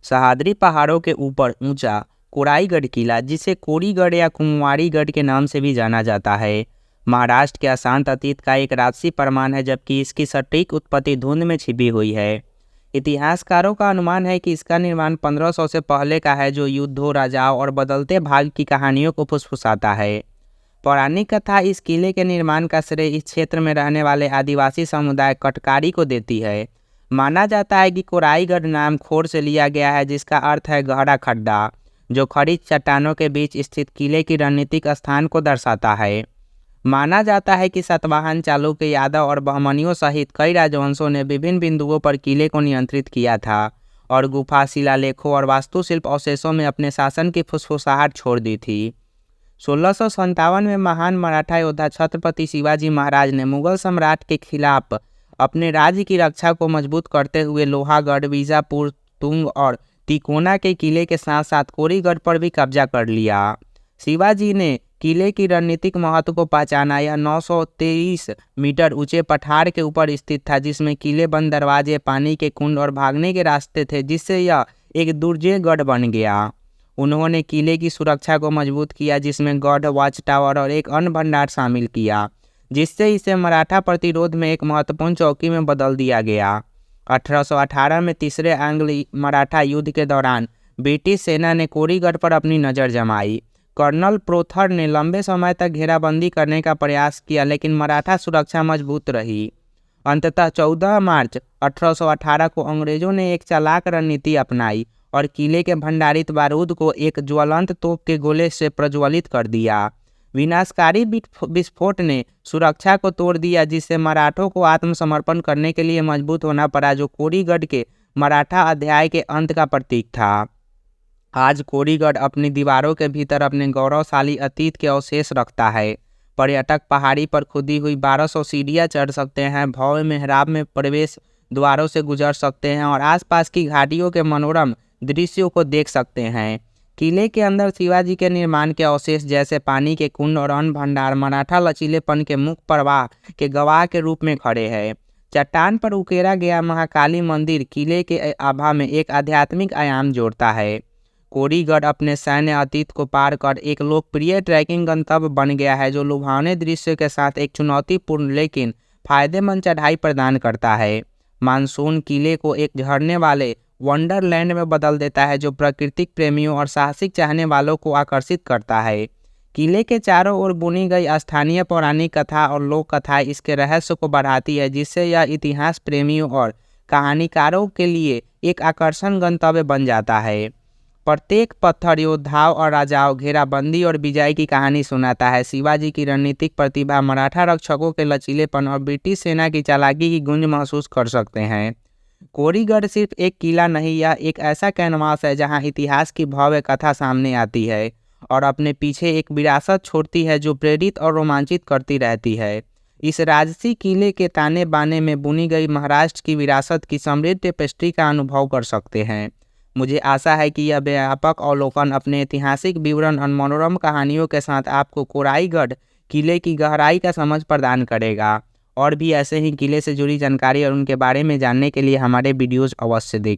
सह्याद्री पहाड़ों के ऊपर ऊंचा कोराईगढ़ किला, जिसे कोरीगढ़ या कुंवारीगढ़ के नाम से भी जाना जाता है, महाराष्ट्र के अशांत अतीत का एक राजसी प्रमाण है, जबकि इसकी सटीक उत्पत्ति धुंध में छिपी हुई है। इतिहासकारों का अनुमान है कि इसका निर्माण 1500 से पहले का है, जो युद्धों, राजाओं और बदलते भाग्य की कहानियों को फुसफुसाता है। पौराणिक कथा इस किले के निर्माण का श्रेय इस क्षेत्र में रहने वाले आदिवासी समुदाय कटकारी को देती है। माना जाता है कि कोराईगढ़ नाम खोर से लिया गया है, जिसका अर्थ है गहरा खड्डा, जो खड़ी चट्टानों के बीच स्थित किले की रणनीतिक स्थान को दर्शाता है। माना जाता है कि सातवाहन, चालुक्य, यादव और बहमनियों सहित कई राजवंशों ने विभिन्न बिंदुओं पर किले को नियंत्रित किया था और गुफा, शिलालेखों और वास्तुशिल्प अवशेषों में अपने शासन की फुसफुसाहट छोड़ दी थी। 1657 में महान मराठा योद्धा छत्रपति शिवाजी महाराज ने मुगल सम्राट के खिलाफ अपने राज्य की रक्षा को मजबूत करते हुए लोहागढ़, बीजापुर, तुंग और तिकोना के किले के साथ साथ कोरीगढ़ पर भी कब्जा कर लिया। शिवाजी ने किले की रणनीतिक महत्व को पहचाना। यह 923 मीटर ऊंचे पठार के ऊपर स्थित था, जिसमें किले बंद दरवाजे, पानी के कुंड और भागने के रास्ते थे, जिससे यह एक दुर्जय गढ़ बन गया। उन्होंने किले की सुरक्षा को मजबूत किया, जिसमें गढ़, वॉच टावर और एक अन्न भंडार शामिल किया, जिससे इसे मराठा प्रतिरोध में एक महत्वपूर्ण चौकी में बदल दिया गया। 1818 में तीसरे एंग्लो मराठा युद्ध के दौरान ब्रिटिश सेना ने कोरीगढ़ पर अपनी नज़र जमाई। कर्नल प्रोथर ने लंबे समय तक घेराबंदी करने का प्रयास किया, लेकिन मराठा सुरक्षा मजबूत रही। अंततः 14 मार्च 1818 को अंग्रेजों ने एक चालाक रणनीति अपनाई और किले के भंडारित बारूद को एक ज्वलंत तोप के गोले से प्रज्वलित कर दिया। विनाशकारी विस्फोट ने सुरक्षा को तोड़ दिया, जिससे मराठों को आत्मसमर्पण करने के लिए मजबूत होना पड़ा, जो कोरीगढ़ के मराठा अध्याय के अंत का प्रतीक था। आज कोरीगढ़ अपनी दीवारों के भीतर अपने गौरवशाली अतीत के अवशेष रखता है। पर्यटक पहाड़ी पर खुदी हुई 1200 सीढ़ियाँ चढ़ सकते हैं, भव्य मेहराब में प्रवेश द्वारों से गुजर सकते हैं और आसपास की घाटियों के मनोरम दृश्यों को देख सकते हैं। किले के अंदर शिवाजी के निर्माण के अवशेष जैसे पानी के कुंड और अन्न भंडार मराठा लचीलेपन के मुख्य प्रवाह के गवाह के रूप में खड़े हैं। चट्टान पर उकेरा गया महाकाली मंदिर किले के आभा में एक आध्यात्मिक आयाम जोड़ता है। कोरीगढ़ अपने सैन्य अतीत को पार कर एक लोकप्रिय ट्रैकिंग गंतव्य बन गया है, जो लुभावने दृश्य के साथ एक चुनौतीपूर्ण लेकिन फायदेमंद चढ़ाई प्रदान करता है। मानसून किले को एक झरने वाले वंडरलैंड में बदल देता है, जो प्राकृतिक प्रेमियों और साहसिक चाहने वालों को आकर्षित करता है। किले के चारों ओर बुनी गई स्थानीय पौराणिक कथा और लोक कथाएं इसके रहस्य को बढ़ाती है, जिससे यह इतिहास प्रेमियों और कहानीकारों के लिए एक आकर्षण गंतव्य बन जाता है। प्रत्येक पत्थर योद्धाओं और राजाओं, घेराबंदी और विजय की कहानी सुनाता है। शिवाजी की रणनीतिक प्रतिभा, मराठा रक्षकों के लचीलेपन और ब्रिटिश सेना की चालाकी की गूंज महसूस कर सकते हैं। कोरीगढ़ सिर्फ एक किला नहीं, यह एक ऐसा कैनवास है जहां इतिहास की भव्य कथा सामने आती है और अपने पीछे एक विरासत छोड़ती है, जो प्रेरित और रोमांचित करती रहती है। इस राजसी किले के ताने बाने में बुनी गई महाराष्ट्र की विरासत की समृद्ध टेपेस्ट्री का अनुभव कर सकते हैं। मुझे आशा है कि यह व्यापक अवलोकन अपने ऐतिहासिक विवरण और मनोरम कहानियों के साथ आपको कोराईगढ़ किले की गहराई का समझ प्रदान करेगा। और भी ऐसे ही किले से जुड़ी जानकारी और उनके बारे में जानने के लिए हमारे वीडियोज़ अवश्य देखें।